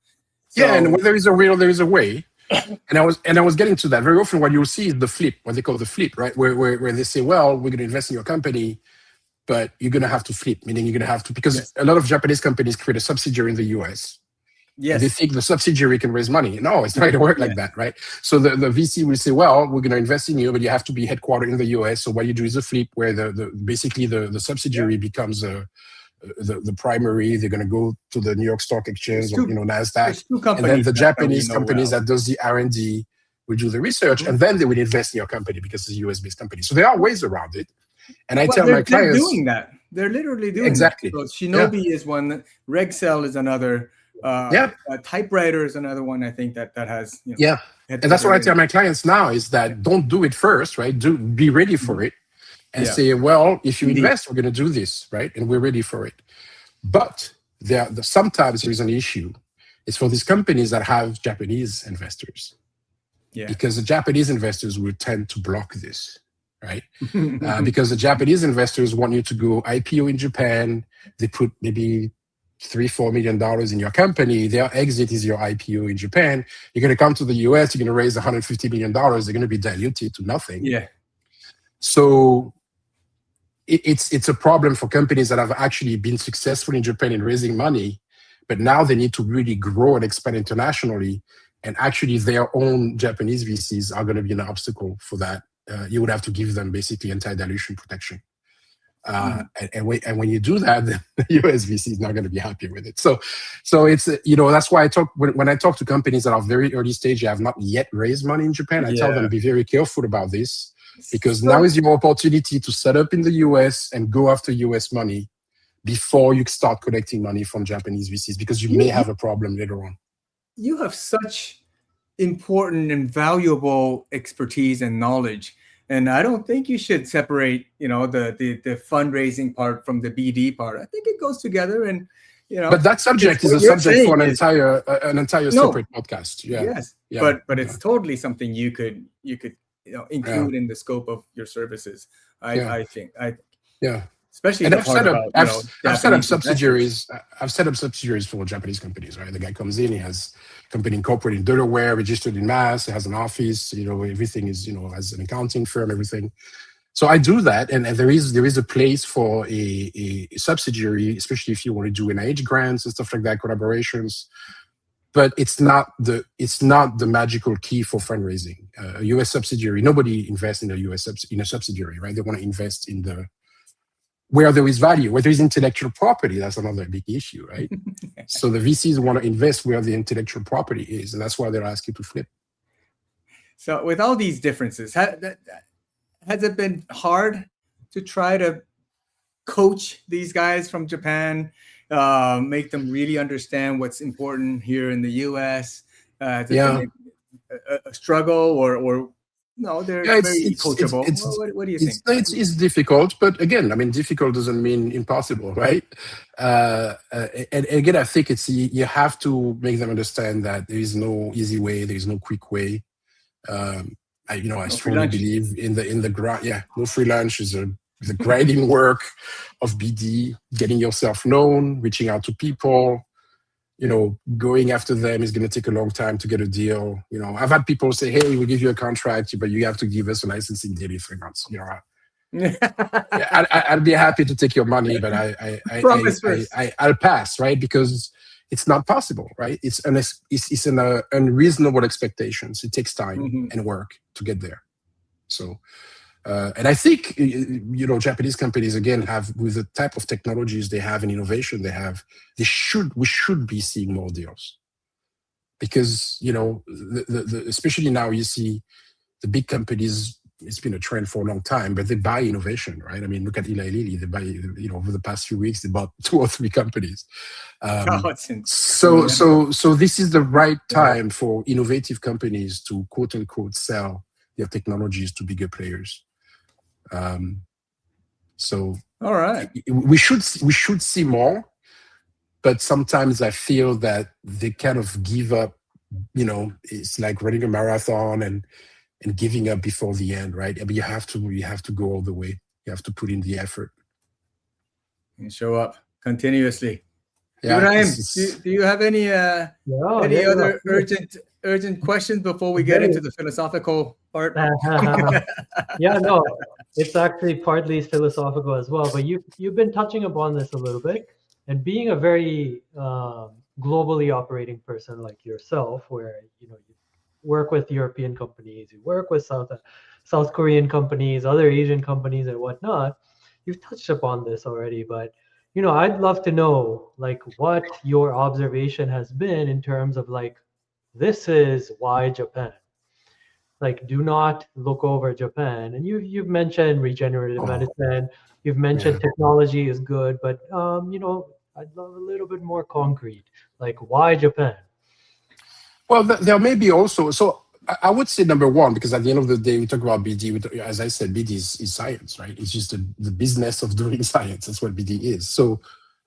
So, and when there is a will, there is a way. And I was getting to that. Very often what you'll see is the flip, what they call the flip, right? Where they say, well, we're going to invest in your company, but you're going to have to flip, meaning you're going to have to, because a lot of Japanese companies create a subsidiary in the US Yes. And they think the subsidiary can raise money. No, it's not going to work like that, right? So the VC will say, well, we're going to invest in you, but you have to be headquartered in the US. So what you do is a flip where basically the subsidiary becomes the primary. They're going to go to the New York Stock Exchange or NASDAQ. And then the Japanese companies that does the R&D will do the research, and then they will invest in your company because it's a US-based company. So there are ways around it. And I tell my clients... They're doing that. They're literally doing exactly. that. So Shinobi is one. Regcell is another. Typewriter is another one. I think that has. And that's what I tell my clients now is that don't do it first, right? Be ready for it, and say, well, if you invest, we're going to do this, right? And we're ready for it. But sometimes there is an issue. It's for these companies that have Japanese investors, because the Japanese investors will tend to block this. Right? Because the Japanese investors want you to go IPO in Japan. They put maybe $3-4 million in your company. Their exit is your IPO in Japan. You're going to come to the US. You're going to raise $150 million. They're going to be diluted to nothing. Yeah. So it's a problem for companies that have actually been successful in Japan in raising money, but now they need to really grow and expand internationally. And actually, their own Japanese VCs are going to be an obstacle for that. You would have to give them basically anti-dilution protection. And when you do that, then the US VC is not going to be happy with it. So it's, that's why when I talk to companies that are very early stage, have not yet raised money in Japan, I tell them be very careful about this, because now is your opportunity to set up in the US and go after US money before you start collecting money from Japanese VCs, because you may have a problem later on. You have such important and valuable expertise and knowledge, and I don't think you should separate the fundraising part from the BD part. I think it goes together, and but that subject is a subject for an entire separate podcast. Yes, but it's totally something you could include in the scope of your services. I think especially, and I've set up subsidiaries. I've set up subsidiaries for Japanese companies. Right, the guy comes in, he has a company incorporated in Delaware, registered in Mass, it has an office. Everything is has an accounting firm, everything. So I do that, and there is a place for a subsidiary, especially if you want to do NIH grants and stuff like that, collaborations. But it's not the magical key for fundraising. A U.S. subsidiary, nobody invests in a subsidiary, right? They want to invest in where there is value, where there is intellectual property. That's another big issue, right? So the VCs want to invest where the intellectual property is, and that's why they're asking to flip. So with all these differences, has it been hard to try to coach these guys from Japan, make them really understand what's important here in the U.S.? Has it been a struggle, or no, they're very coachable? What do you think? It's difficult, but again, I mean, difficult doesn't mean impossible, right? And again, I think you have to make them understand that there is no easy way, there is no quick way. I strongly believe in the grind. Yeah, no free lunch is the grinding work of BD, getting yourself known, reaching out to people. Going after them is going to take a long time to get a deal. I've had people say, "Hey, we'll give you a contract, but you have to give us a licensing deal in 3 months." I'd be happy to take your money, but I'll pass, right? Because it's not possible, right? It's an unreasonable expectations. It takes time and work to get there. So, and I think Japanese companies again have, with the type of technologies they have and innovation they have, we should be seeing more deals, because especially now you see the big companies. It's been a trend for a long time, but they buy innovation, right? I mean, look at Eli Lilly. They buy, over the past few weeks, they bought 2 or 3 companies. So this is the right time for innovative companies to quote unquote sell their technologies to bigger players. So all right, we should see more, but sometimes I feel that they kind of give up. It's like running a marathon and giving up before the end, right? I mean, you have to go all the way. You have to put in the effort and show up continuously. Yeah, Ibrahim, do you have any other urgent questions before we get into the philosophical part? No, it's actually partly philosophical as well. But you've been touching upon this a little bit, and being a very globally operating person like yourself, where you work with European companies, you work with South Korean companies, other Asian companies, and whatnot. You've touched upon this already, but I'd love to know like what your observation has been in terms of like, this is why Japan. Like, do not look over Japan. And you've mentioned regenerative medicine. You've mentioned technology is good, but I'd love a little bit more concrete. Like, why Japan? Well, there may be also. So I would say number one, because at the end of the day, we talk about BD. As I said, BD is science, right? It's just the business of doing science. That's what BD is. So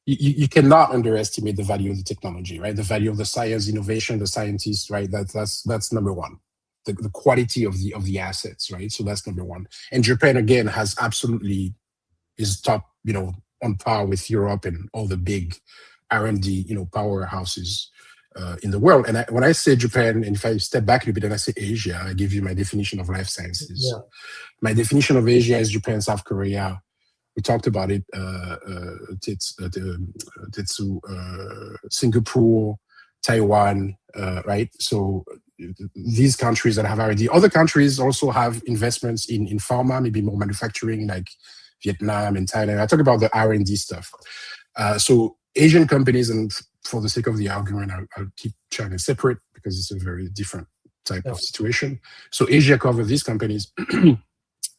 you cannot underestimate the value of the technology, right? The value of the science, innovation, the scientists, right? That's number one. The quality of the assets, right? So that's number one. And Japan again has absolutely is top, on par with Europe and all the big R&D, powerhouses in the world. And when I say Japan, and if I step back a little bit and I say Asia, I give you my definition of life sciences. Yeah. My definition of Asia is Japan, South Korea. We talked about it, Singapore, Taiwan, right? So these countries that have R&D, other countries also have investments in pharma, maybe more manufacturing, like Vietnam and Thailand. I talk about the R&D stuff. So Asian companies, and for the sake of the argument, I'll keep China separate because it's a very different type of situation. So Asia covers these companies.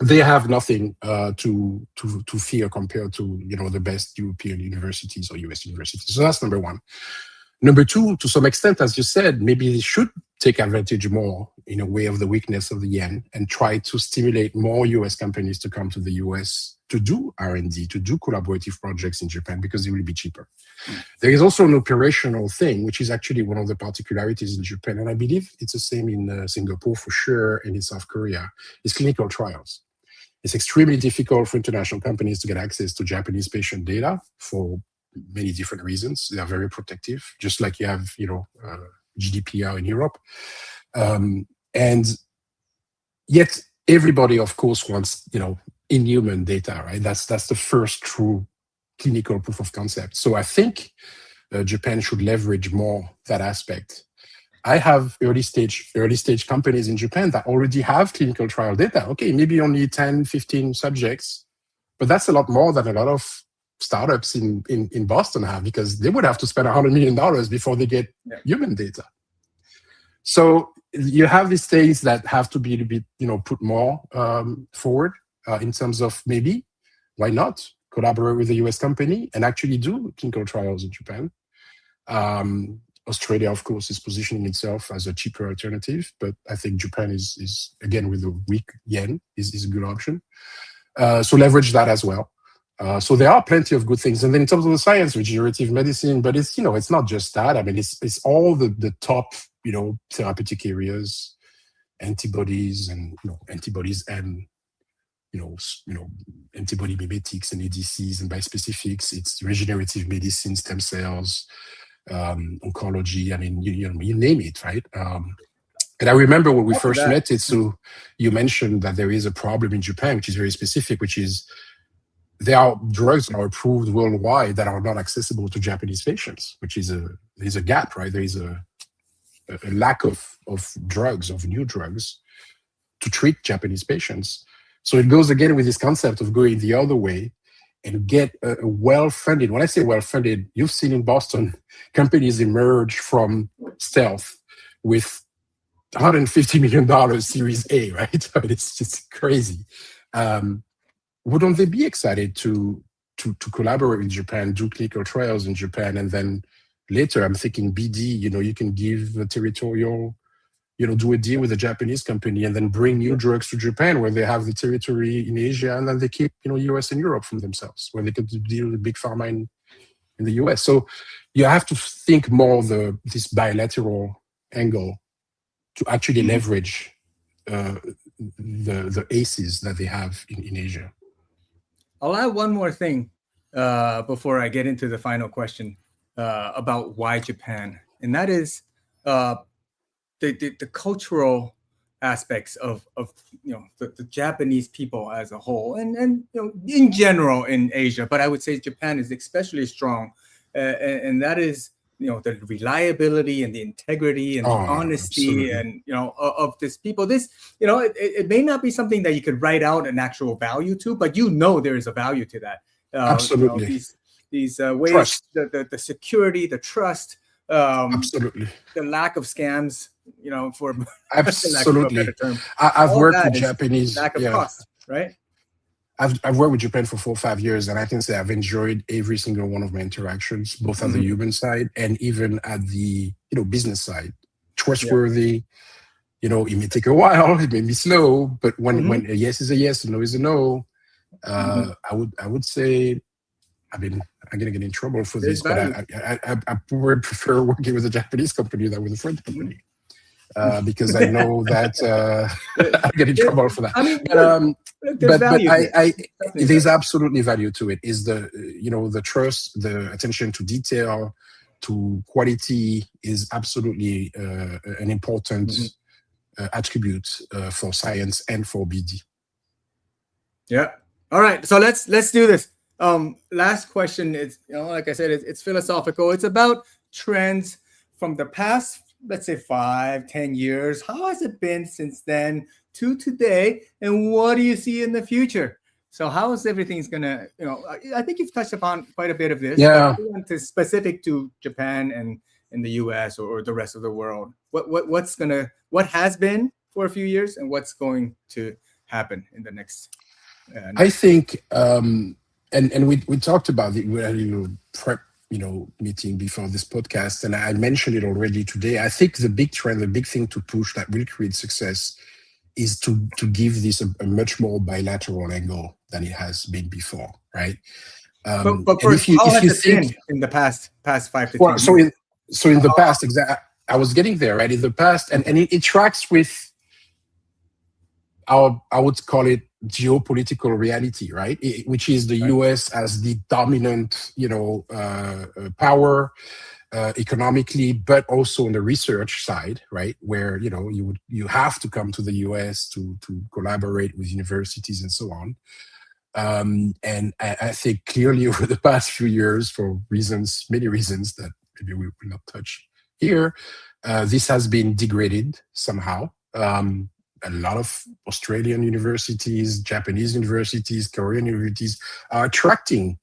They have nothing to fear compared to the best European universities or US universities. So that's number one. Number two, to some extent, as you said, maybe they should take advantage more in a way of the weakness of the yen and try to stimulate more US companies to come to the US to do R&D, to do collaborative projects in Japan because it will be cheaper. There is also an operational thing, which is actually one of the particularities in Japan, and I believe it's the same in Singapore for sure and in South Korea, is clinical trials. It's extremely difficult for international companies to get access to Japanese patient data for many different reasons. They are very protective, just like you have, GDPR in Europe. And yet everybody, of course, wants, in-human data, right? That's the first true clinical proof of concept. So I think Japan should leverage more that aspect. I have early stage companies in Japan that already have clinical trial data. Okay, maybe only 10, 15 subjects, but that's a lot more than a lot of startups in Boston have, because they would have to spend $100 million before they get human data. So you have these things that have to be a bit, put more forward in terms of maybe, why not collaborate with a US company and actually do clinical trials in Japan. Australia, of course, is positioning itself as a cheaper alternative, but I think Japan is again, with the weak yen, is a good option. So leverage that as well. So there are plenty of good things. And then in terms of the science, regenerative medicine, but it's, it's not just that. I mean, it's all the top, therapeutic areas, antibodies and, antibody mimetics and ADCs and bispecifics. It's regenerative medicine, stem cells, oncology. I mean, you name it, right? And I remember when we first met it, so you mentioned that there is a problem in Japan, which is very specific, which is there are drugs that are approved worldwide that are not accessible to Japanese patients, which is there's a gap, right? There is a lack of drugs, of new drugs to treat Japanese patients. So it goes again with this concept of going the other way and get a well-funded, when I say well-funded, you've seen in Boston, companies emerge from stealth with $150 million Series A, right? I mean, it's just crazy. Wouldn't they be excited to collaborate in Japan, do clinical trials in Japan, and then later, I'm thinking BD, you can give a territorial, do a deal with a Japanese company and then bring new drugs to Japan where they have the territory in Asia, and then they keep, US and Europe from themselves, where they could deal with big pharma in the US. So you have to think more of this bilateral angle to actually leverage the aces that they have in Asia. I'll add one more thing before I get into the final question about why Japan, and that is the cultural aspects of the Japanese people as a whole, and in general in Asia, but I would say Japan is especially strong, and that is the reliability and the integrity and the honesty and of this people. This it may not be something that you could write out an actual value to, but there is a value to that. Absolutely. These ways, trust. the security, the trust, absolutely, the lack of scams, for absolutely. lack of a better term. I've worked with Japanese. Lack of cost, right? I've worked with Japan for 4 or 5 years, and I can say I've enjoyed every single one of my interactions, both on the human side and even at the business side. Trustworthy. It may take a while, it may be slow, but when a yes is a yes, a no is a no, I would say, I'm gonna get in trouble for this, but I would prefer working with a Japanese company than with a French company. Because I know that I'll get in trouble for that. There's absolutely value to it. Is the trust, the attention to detail, to quality is absolutely an important attribute for science and for BD. Yeah. All right. So let's do this. Last question is, like I said, it's philosophical. It's about trends from the past, let's say 5-10 years. How has it been since then to today, and what do you see in the future? So how is everything's gonna, I think you've touched upon quite a bit of this. Yeah. But specific to Japan and in the US or the rest of the world. What has been for a few years, and what's going to happen in the next? I think, and we talked about it. We had a prep meeting before this podcast, and I mentioned it already today. I think the big trend, the big thing to push that will create success is to give this a much more bilateral angle than it has been before, right? But first, how has it been in the past 5 to 10 years? So in the past, exactly, I was getting there, right? In the past, and it tracks with our, I would call it, geopolitical reality, right? Which is the US as the dominant, power economically, but also on the research side, right? Where you have to come to the US to collaborate with universities and so on. And I think clearly over the past few years, for many reasons that maybe we will not touch here, this has been degraded somehow. A lot of Australian universities, Japanese universities, Korean universities are attracting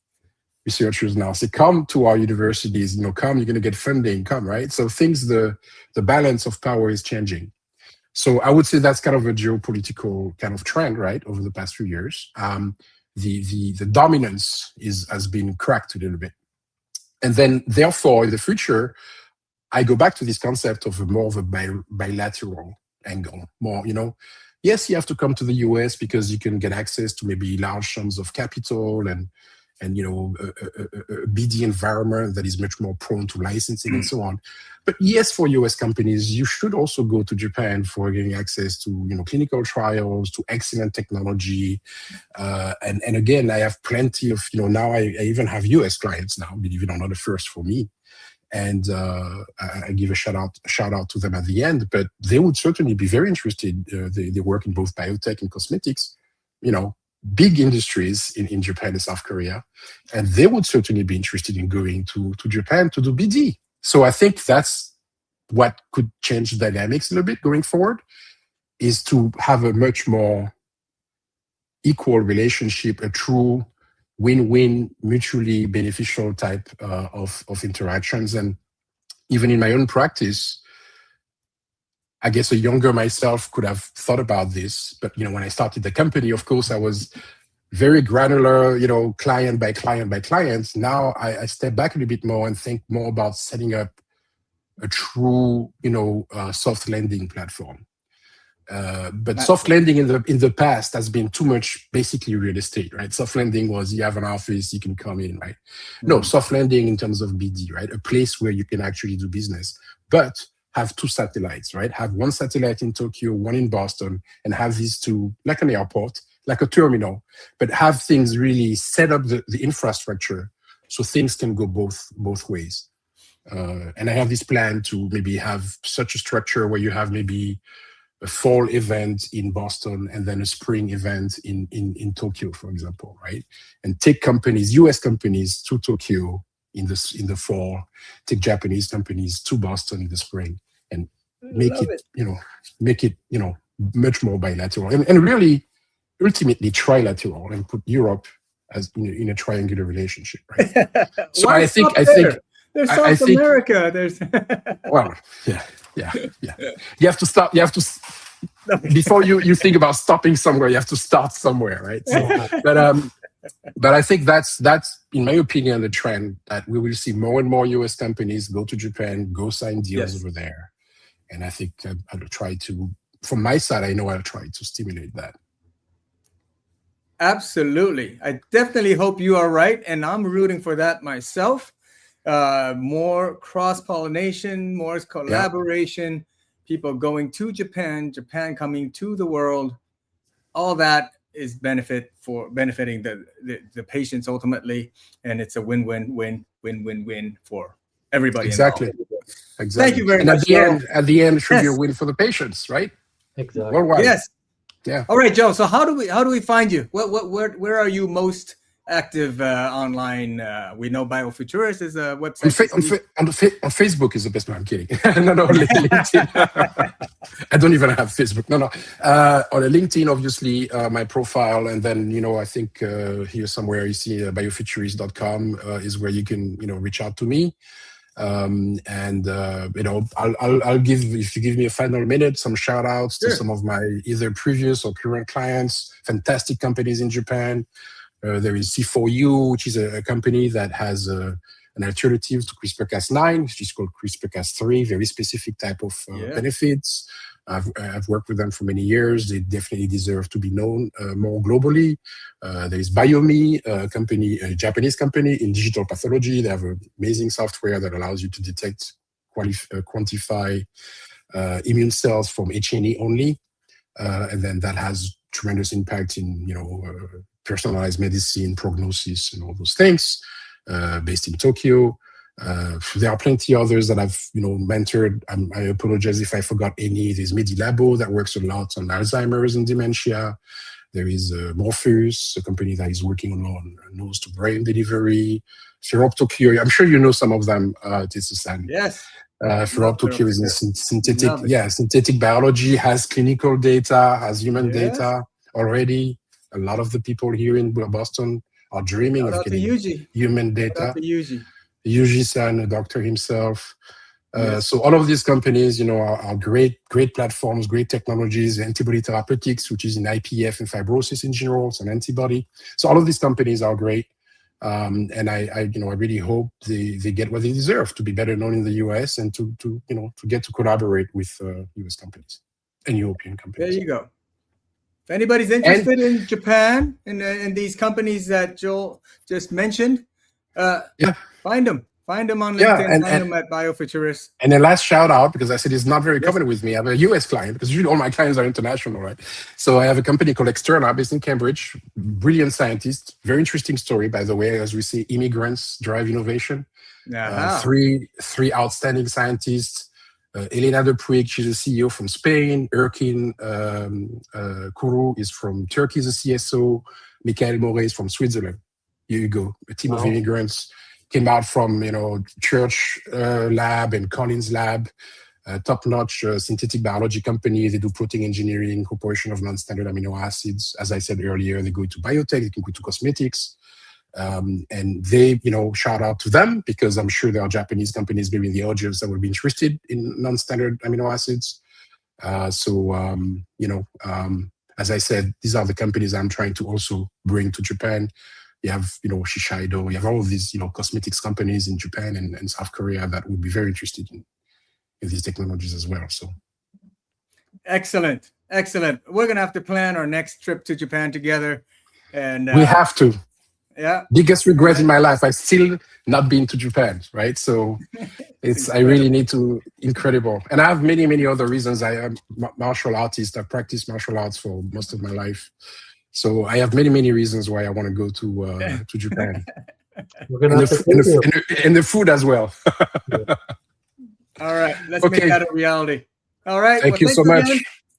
researchers now. Say, come to our universities, come, you're going to get funding, come, right? So the balance of power is changing. So I would say that's kind of a geopolitical kind of trend, right, over the past few years. The dominance has been cracked a little bit. And then, therefore, in the future, I go back to this concept of more of a bilateral angle. More, yes, you have to come to the US because you can get access to maybe large sums of capital and a BD environment that is much more prone to licensing and so on. But yes, for US companies, you should also go to Japan for getting access to clinical trials, to excellent technology. And again, I have plenty of, now I even have US clients now, believe it or not, the first for me. And I give a shout out to them at the end, but they would certainly be very interested. They work in both biotech and cosmetics, big industries in Japan and South Korea, and they would certainly be interested in going to Japan to do BD. So I think that's what could change the dynamics a little bit going forward, is to have a much more equal relationship, a true win-win, mutually beneficial type of interactions. And even in my own practice, I guess a younger myself could have thought about this. But when I started the company, of course, I was very granular, client by client by client. Now I step back a little bit more and think more about setting up a true, soft landing platform. But soft landing in the past has been too much basically real estate, right? Soft landing was you have an office, you can come in, right? No, soft landing in terms of BD, right? A place where you can actually do business, but have 2 satellites, right? Have 1 satellite in Tokyo, 1 in Boston, and have these 2, like an airport, like a terminal, but have things really set up the infrastructure so things can go both ways. And I have this plan to maybe have such a structure where you have maybe a fall event in Boston and then a spring event in Tokyo, for example, right? And take companies, US companies, to Tokyo in the fall, take Japanese companies to Boston in the spring, and make it much more bilateral and really ultimately trilateral, and put Europe as in a triangular relationship, right? So I think there's South America. There's well, yeah. You have to stop. You have to before you think about stopping somewhere. You have to start somewhere, right? So, but I think that's in my opinion the trend, that we will see more and more US companies go to Japan, go sign deals over there, and I think I'll try to, from my side, I know I'll try to stimulate that. Absolutely. I definitely hope you are right. And I'm rooting for that myself. More cross-pollination, more collaboration, people going to Japan, Japan coming to the world. All that is benefiting the patients ultimately. And it's a win-win for everybody. Exactly. Involved. Exactly. Thank you very much. At the end, it should be a win for the patients, right? Exactly. Worldwide. Yes. Yeah. All right, Joe. So how do we find you? Where are you most active online? We know BioFuturis is a website. On Facebook is the best one. I'm kidding. No, LinkedIn. I don't even have Facebook. No. On LinkedIn, obviously, my profile, and then I think here somewhere you see biofuturis.com is where you can reach out to me. I'll give, if you give me a final minute, some shout outs to some of my either previous or current clients, fantastic companies in Japan. There is C4U, which is a company that has an alternative to CRISPR-Cas9, which is called CRISPR-Cas3, very specific type of benefits. I've worked with them for many years. They definitely deserve to be known more globally. There is BioMe, a Japanese company in digital pathology. They have an amazing software that allows you to detect, quantify immune cells from H&E only. And then that has tremendous impact in, personalized medicine, prognosis, and all those things, based in Tokyo. There are plenty others that I've, mentored. I apologize if I forgot any. There's Medilabo that works a lot on Alzheimer's and dementia. There is Morpheus, a company that is working on nose-to-brain delivery. Ferop Tokyo, I'm sure you know some of them, Tetsu-san. Yes. Ferop Tokyo is in synthetic biology, has clinical data, has human data already. A lot of the people here in Boston are dreaming of getting human data. Yuji-san, a doctor himself. So all of these companies, are great platforms, great technologies, antibody therapeutics, which is in IPF and fibrosis in general, it's an antibody. So all of these companies are great. And I really hope they get what they deserve, to be better known in the US and to get to collaborate with US companies and European companies. There you go. If anybody's interested in Japan and these companies that Joel just mentioned, find them. Find them on LinkedIn, find them at BioFuturis. And then last shout out, because I said it's not very common with me, I have a US client, because usually all my clients are international, right? So I have a company called Externa, based in Cambridge, brilliant scientist, very interesting story, by the way, as we see immigrants drive innovation. Three outstanding scientists. Elena de Puig, she's a CEO from Spain. Erkin Kuru is from Turkey, the CSO. Michael Moret is from Switzerland. Here you go, a team of immigrants. Came out from Church Lab and Collins Lab, top-notch synthetic biology company. They do protein engineering, incorporation of non-standard amino acids. As I said earlier, they go into biotech, they can go to cosmetics. And they, shout out to them, because I'm sure there are Japanese companies maybe in the audience that would be interested in non-standard amino acids. As I said, these are the companies I'm trying to also bring to Japan. You have, Shiseido, you have all of these, cosmetics companies in Japan and South Korea that would be very interested in these technologies as well. So, excellent. We're gonna have to plan our next trip to Japan together, and we have to. Yeah. Biggest regret in my life, I still not been to Japan, right? So, I really need to. Incredible, and I have many other reasons. I am martial artist. I practiced martial arts for most of my life. So I have many reasons why I want to go to Japan. We're gonna and the food as well. All right, let's make that a reality. All right. Thank you so much.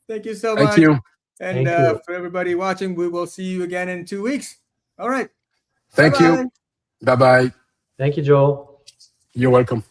Thank you so much. Thank you. And for everybody watching, we will see you again in 2 weeks. All right. Thank you. Bye-bye. Thank you, Joel. You're welcome.